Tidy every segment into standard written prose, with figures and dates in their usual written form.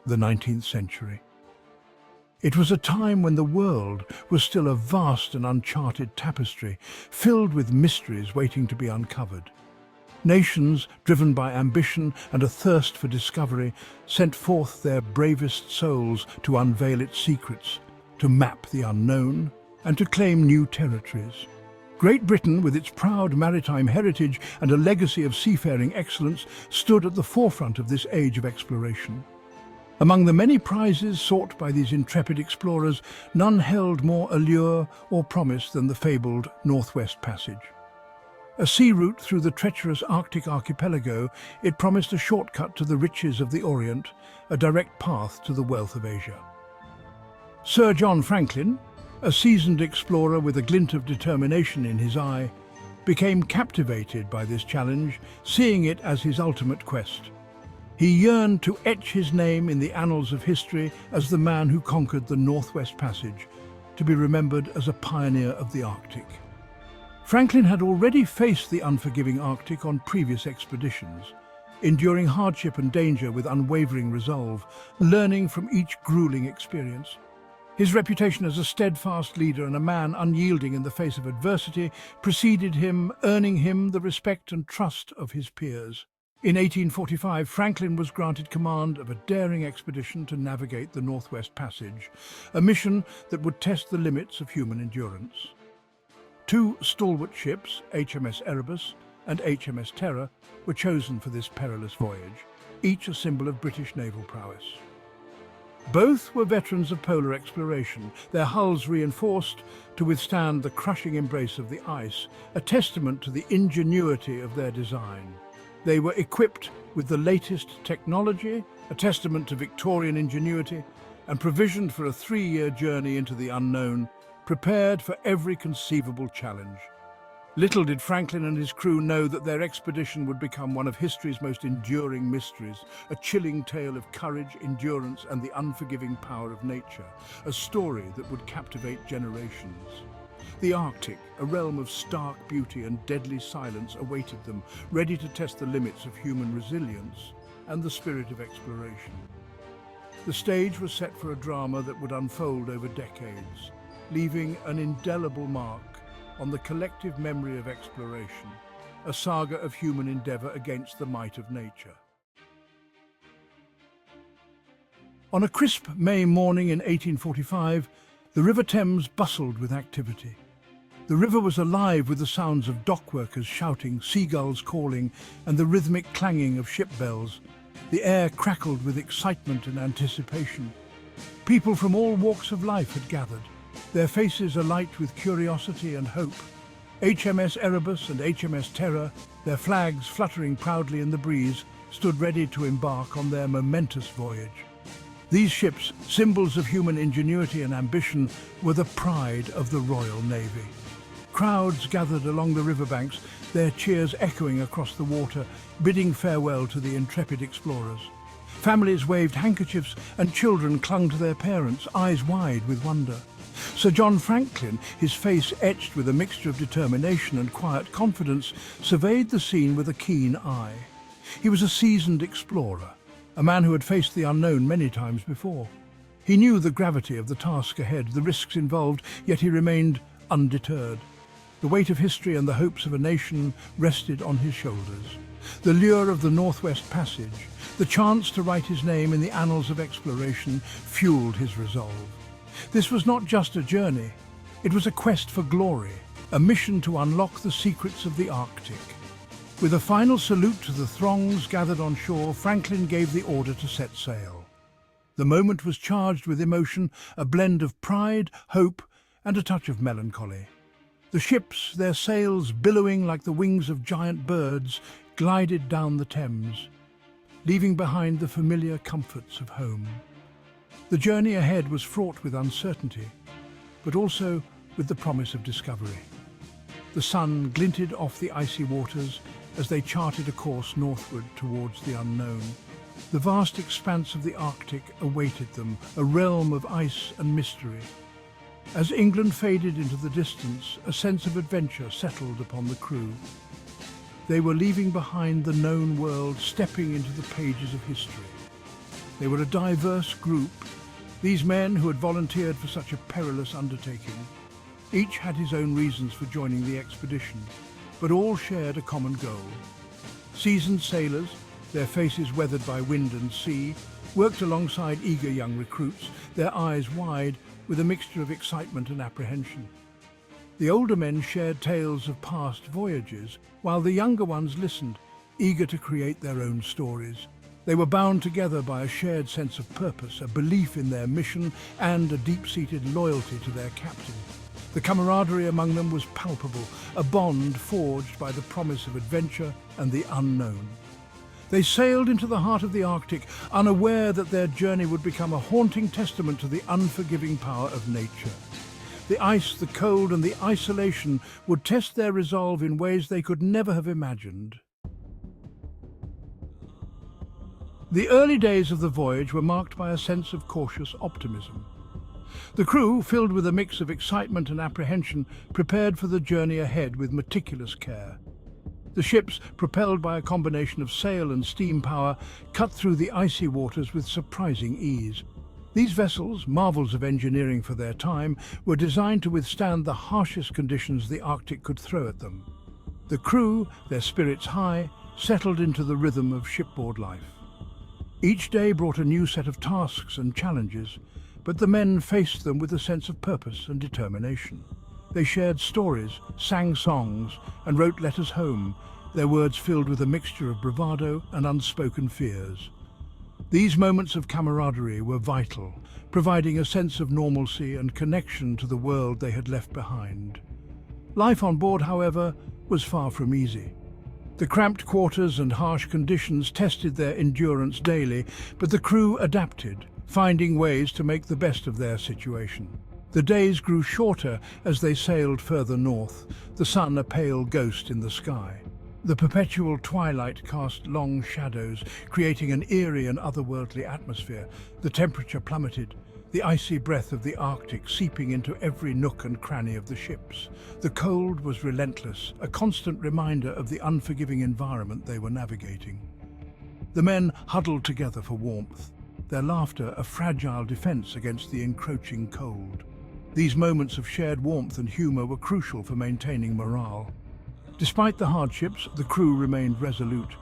the 19th century. It was a time when the world was still a vast and uncharted tapestry, filled with mysteries waiting to be uncovered. Nations, driven by ambition and a thirst for discovery, sent forth their bravest souls to unveil its secrets, to map the unknown, and to claim new territories. Great Britain, with its proud maritime heritage and a legacy of seafaring excellence, stood at the forefront of this age of exploration. Among the many prizes sought by these intrepid explorers, none held more allure or promise than the fabled Northwest Passage. A sea route through the treacherous Arctic archipelago, it promised a shortcut to the riches of the Orient, a direct path to the wealth of Asia. Sir John Franklin, a seasoned explorer with a glint of determination in his eye, became captivated by this challenge, seeing it as his ultimate quest. He yearned to etch his name in the annals of history as the man who conquered the Northwest Passage, to be remembered as a pioneer of the Arctic. Franklin had already faced the unforgiving Arctic on previous expeditions, enduring hardship and danger with unwavering resolve, learning from each grueling experience. His reputation as a steadfast leader and a man unyielding in the face of adversity preceded him, earning him the respect and trust of his peers. In 1845, Franklin was granted command of a daring expedition to navigate the Northwest Passage, a mission that would test the limits of human endurance. Two stalwart ships, HMS Erebus and HMS Terror, were chosen for this perilous voyage, each a symbol of British naval prowess. Both were veterans of polar exploration, their hulls reinforced to withstand the crushing embrace of the ice, a testament to the ingenuity of their design. They were equipped with the latest technology, a testament to Victorian ingenuity, and provisioned for a 3-year journey into the unknown, prepared for every conceivable challenge. Little did Franklin and his crew know that their expedition would become one of history's most enduring mysteries, a chilling tale of courage, endurance, and the unforgiving power of nature, a story that would captivate generations. The Arctic, a realm of stark beauty and deadly silence, awaited them, ready to test the limits of human resilience and the spirit of exploration. The stage was set for a drama that would unfold over decades, leaving an indelible mark on the collective memory of exploration, a saga of human endeavour against the might of nature. On a crisp May morning in 1845, the River Thames bustled with activity. The river was alive with the sounds of dockworkers shouting, seagulls calling, and the rhythmic clanging of ship bells. The air crackled with excitement and anticipation. People from all walks of life had gathered, their faces alight with curiosity and hope. HMS Erebus and HMS Terror, their flags fluttering proudly in the breeze, stood ready to embark on their momentous voyage. These ships, symbols of human ingenuity and ambition, were the pride of the Royal Navy. Crowds gathered along the riverbanks, their cheers echoing across the water, bidding farewell to the intrepid explorers. Families waved handkerchiefs and children clung to their parents, eyes wide with wonder. Sir John Franklin, his face etched with a mixture of determination and quiet confidence, surveyed the scene with a keen eye. He was a seasoned explorer, a man who had faced the unknown many times before. He knew the gravity of the task ahead, the risks involved, yet he remained undeterred. The weight of history and the hopes of a nation rested on his shoulders. The lure of the Northwest Passage, the chance to write his name in the annals of exploration, fueled his resolve. This was not just a journey, it was a quest for glory, a mission to unlock the secrets of the Arctic. With a final salute to the throngs gathered on shore, Franklin gave the order to set sail. The moment was charged with emotion, a blend of pride, hope, and a touch of melancholy. The ships, their sails billowing like the wings of giant birds, glided down the Thames, leaving behind the familiar comforts of home. The journey ahead was fraught with uncertainty, but also with the promise of discovery. The sun glinted off the icy waters as they charted a course northward towards the unknown. The vast expanse of the Arctic awaited them, a realm of ice and mystery. As England faded into the distance, a sense of adventure settled upon the crew. They were leaving behind the known world, stepping into the pages of history. They were a diverse group, these men who had volunteered for such a perilous undertaking. Each had his own reasons for joining the expedition, but all shared a common goal. Seasoned sailors, their faces weathered by wind and sea, worked alongside eager young recruits, their eyes wide with a mixture of excitement and apprehension. The older men shared tales of past voyages, while the younger ones listened, eager to create their own stories. They were bound together by a shared sense of purpose, a belief in their mission, and a deep-seated loyalty to their captain. The camaraderie among them was palpable, a bond forged by the promise of adventure and the unknown. They sailed into the heart of the Arctic, unaware that their journey would become a haunting testament to the unforgiving power of nature. The ice, the cold, and the isolation would test their resolve in ways they could never have imagined. The early days of the voyage were marked by a sense of cautious optimism. The crew, filled with a mix of excitement and apprehension, prepared for the journey ahead with meticulous care. The ships, propelled by a combination of sail and steam power, cut through the icy waters with surprising ease. These vessels, marvels of engineering for their time, were designed to withstand the harshest conditions the Arctic could throw at them. The crew, their spirits high, settled into the rhythm of shipboard life. Each day brought a new set of tasks and challenges, but the men faced them with a sense of purpose and determination. They shared stories, sang songs, and wrote letters home, their words filled with a mixture of bravado and unspoken fears. These moments of camaraderie were vital, providing a sense of normalcy and connection to the world they had left behind. Life on board, however, was far from easy. The cramped quarters and harsh conditions tested their endurance daily, but the crew adapted, finding ways to make the best of their situation. The days grew shorter as they sailed further north, the sun a pale ghost in the sky. The perpetual twilight cast long shadows, creating an eerie and otherworldly atmosphere. The temperature plummeted, the icy breath of the Arctic seeping into every nook and cranny of the ships. The cold was relentless, a constant reminder of the unforgiving environment they were navigating. The men huddled together for warmth, their laughter a fragile defense against the encroaching cold. These moments of shared warmth and humor were crucial for maintaining morale. Despite the hardships, the crew remained resolute.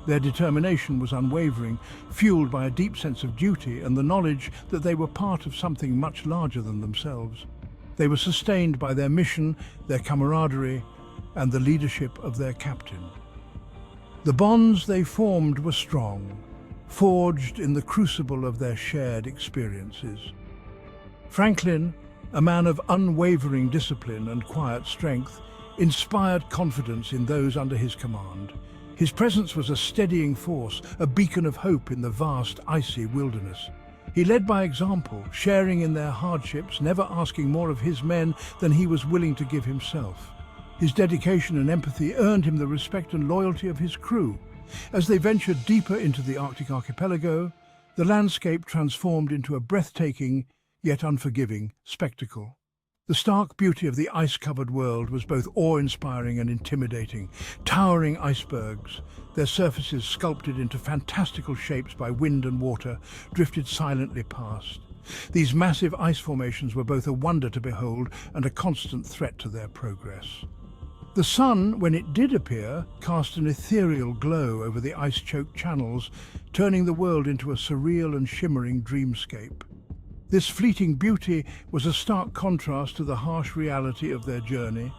Their determination was unwavering, fueled by a deep sense of duty and the knowledge that they were part of something much larger than themselves. They were sustained by their mission, their camaraderie, and the leadership of their captain. The bonds they formed were strong, forged in the crucible of their shared experiences. Franklin, a man of unwavering discipline and quiet strength, inspired confidence in those under his command. His presence was a steadying force, a beacon of hope in the vast, icy wilderness. He led by example, sharing in their hardships, never asking more of his men than he was willing to give himself. His dedication and empathy earned him the respect and loyalty of his crew. As they ventured deeper into the Arctic archipelago, the landscape transformed into a breathtaking, yet unforgiving, spectacle. The stark beauty of the ice-covered world was both awe-inspiring and intimidating. Towering icebergs, their surfaces sculpted into fantastical shapes by wind and water, drifted silently past. These massive ice formations were both a wonder to behold and a constant threat to their progress. The sun, when it did appear, cast an ethereal glow over the ice-choked channels, turning the world into a surreal and shimmering dreamscape. This fleeting beauty was a stark contrast to the harsh reality of their journey,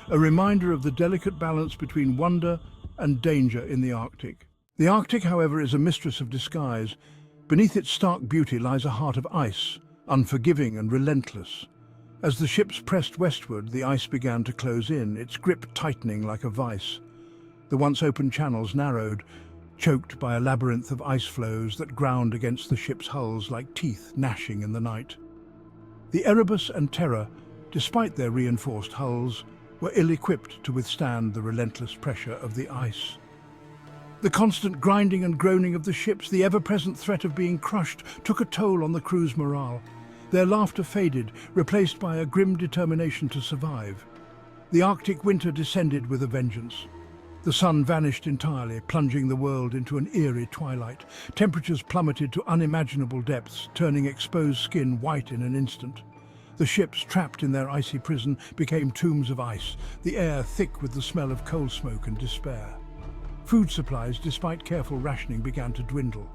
a reminder of the delicate balance between wonder and danger in the Arctic. The Arctic, however, is a mistress of disguise. Beneath its stark beauty lies a heart of ice, unforgiving and relentless. As the ships pressed westward, the ice began to close in, its grip tightening like a vice. The once open channels narrowed, choked by a labyrinth of ice floes that ground against the ship's hulls like teeth gnashing in the night. The Erebus and Terror, despite their reinforced hulls, were ill-equipped to withstand the relentless pressure of the ice. The constant grinding and groaning of the ships, the ever-present threat of being crushed, took a toll on the crew's morale. Their laughter faded, replaced by a grim determination to survive. The Arctic winter descended with a vengeance. The sun vanished entirely, plunging the world into an eerie twilight. Temperatures plummeted to unimaginable depths, turning exposed skin white in an instant. The ships, trapped in their icy prison, became tombs of ice, the air thick with the smell of coal smoke and despair. Food supplies, despite careful rationing, began to dwindle.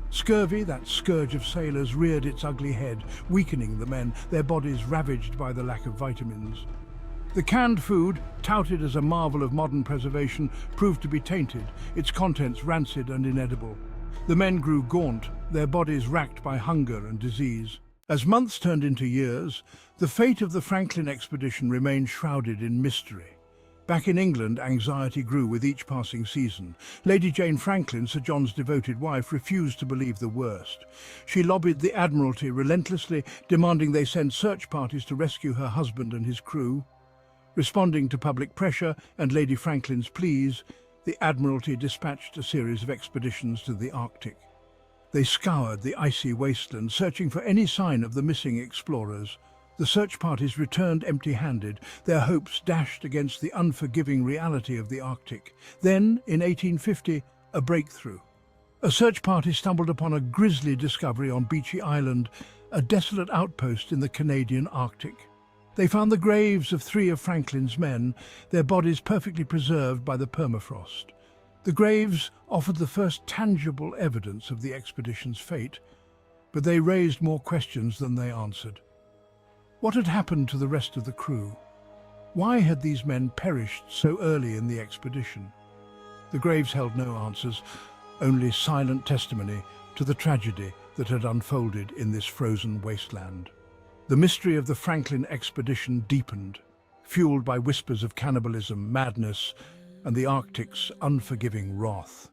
Scurvy, that scourge of sailors, reared its ugly head, weakening the men, their bodies ravaged by the lack of vitamins. The canned food, touted as a marvel of modern preservation, proved to be tainted, its contents rancid and inedible. The men grew gaunt, their bodies racked by hunger and disease. As months turned into years, the fate of the Franklin expedition remained shrouded in mystery. Back in England, anxiety grew with each passing season. Lady Jane Franklin, Sir John's devoted wife, refused to believe the worst. She lobbied the Admiralty relentlessly, demanding they send search parties to rescue her husband and his crew. Responding to public pressure and Lady Franklin's pleas, the Admiralty dispatched a series of expeditions to the Arctic. They scoured the icy wasteland, searching for any sign of the missing explorers. The search parties returned empty-handed, their hopes dashed against the unforgiving reality of the Arctic. Then, in 1850, a breakthrough. A search party stumbled upon a grisly discovery on Beechey Island, a desolate outpost in the Canadian Arctic. They found the graves of 3 of Franklin's men, their bodies perfectly preserved by the permafrost. The graves offered the first tangible evidence of the expedition's fate, but they raised more questions than they answered. What had happened to the rest of the crew? Why had these men perished so early in the expedition? The graves held no answers, only silent testimony to the tragedy that had unfolded in this frozen wasteland. The mystery of the Franklin expedition deepened, fueled by whispers of cannibalism, madness, and the Arctic's unforgiving wrath.